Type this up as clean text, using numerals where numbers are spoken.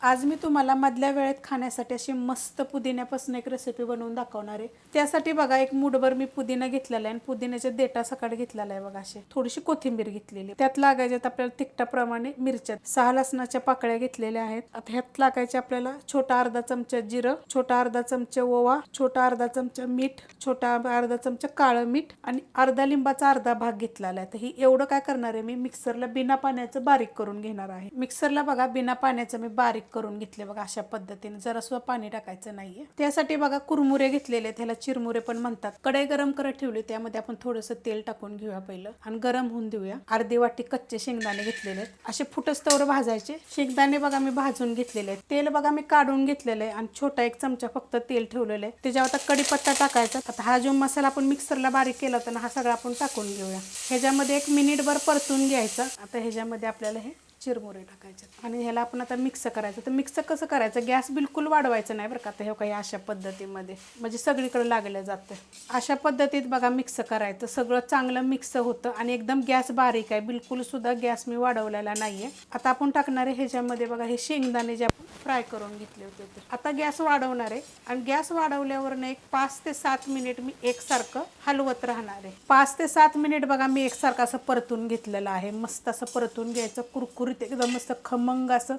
आज मी तुम्हाला मधल्या वेळेत खाण्यासाठी अशी मस्त पुदिन्यापासून एक रेसिपी बनवून दाखवणार आहे। त्यासाठी बघा एक मूठभर मी पुदिना घेतलेला आहे आणि पुदिन्याच्या देठा सकाळी घेतलेला आहे बघा। अशी थोडीशी कोथिंबीर घेतलेली, त्यात लागायच्यात आपल्याला तिखटाप्रमाणे मिरच्या, 6 लसणाच्या पाकळ्या घेतलेल्या आहेत। आता ह्यात लागायचे आपल्याला छोटा अर्धा चमचा जिरं, छोटा अर्धा चमचा ओवा, छोटा अर्धा चमचा मीठ, छोटा अर्धा चमचा काळं मीठ आणि अर्धा लिंबाचा अर्धा भाग घेतलेला आहे। तर ही एवढं काय करणार आहे मी मिक्सरला बिना पाण्याचं बारीक करून घेणार आहे। मिक्सरला बघा बिना पाण्याचं मी बारीक करून घेतले बघा अशा पद्धतीने, जरासुद्धा पाणी टाकायचं नाहीये। त्यासाठी बघा कुरमुरे घेतलेले, त्याला चिरमुरे पण म्हणतात। कढई गरम करत ठेवली, त्यामध्ये आपण थोडंसं तेल टाकून घेऊया पहिलं आणि गरम होऊन देऊया। अर्धी वाटी कच्चे शेंगदाणे घेतलेले आहेत, असे फुटस्तवर भाजायचे। शेंगदाणे बघा मी भाजून घेतलेले आहेत, तेल बघा मी काढून घेतलेलं आहे आणि छोटा एक चमचा फक्त तेल ठेवलेलं आहे। त्याच्यावर आता कढीपत्ता टाकायचा। आता हा जो मसाला आपण मिक्सरला बारीक केला होता ना, हा सगळा आपण टाकून घेऊया। ह्याच्यामध्ये 1 मिनिटभर परतून घ्यायचं। आता ह्याच्यामध्ये आपल्याला हे चिरमुरे टाकायचे आणि ह्याला आपण आता मिक्स करायचं। तर मिक्स कसं करायचं, गॅस बिलकुल वाढवायचं नाही बरं का। आता हे काही अशा पद्धतीमध्ये म्हणजे सगळीकडे लागलं जातं। अशा पद्धतीत बघा मिक्स करायचं, सगळं चांगलं मिक्स होतं आणि एकदम गॅस बारीक आहे, बिलकुल सुद्धा गॅस मी वाढवलेला नाहीये। आता आपण टाकणार आहे ह्याच्यामध्ये बघा हे शेंगदाणे जे आपण फ्राय करून घेतले होते ते। आता गॅस वाढवणार आहे आणि गॅस वाढवल्यावर एक 5 ते 7 मिनिट मी एकसारखं हलवत राहणार आहे। 5 ते 7 मिनिट बघा मी एकसारखं असं परतून घेतलेलं आहे। मस्त असं परतून घ्यायचं, कुरकुरीत एकदम मस्त खमंग असं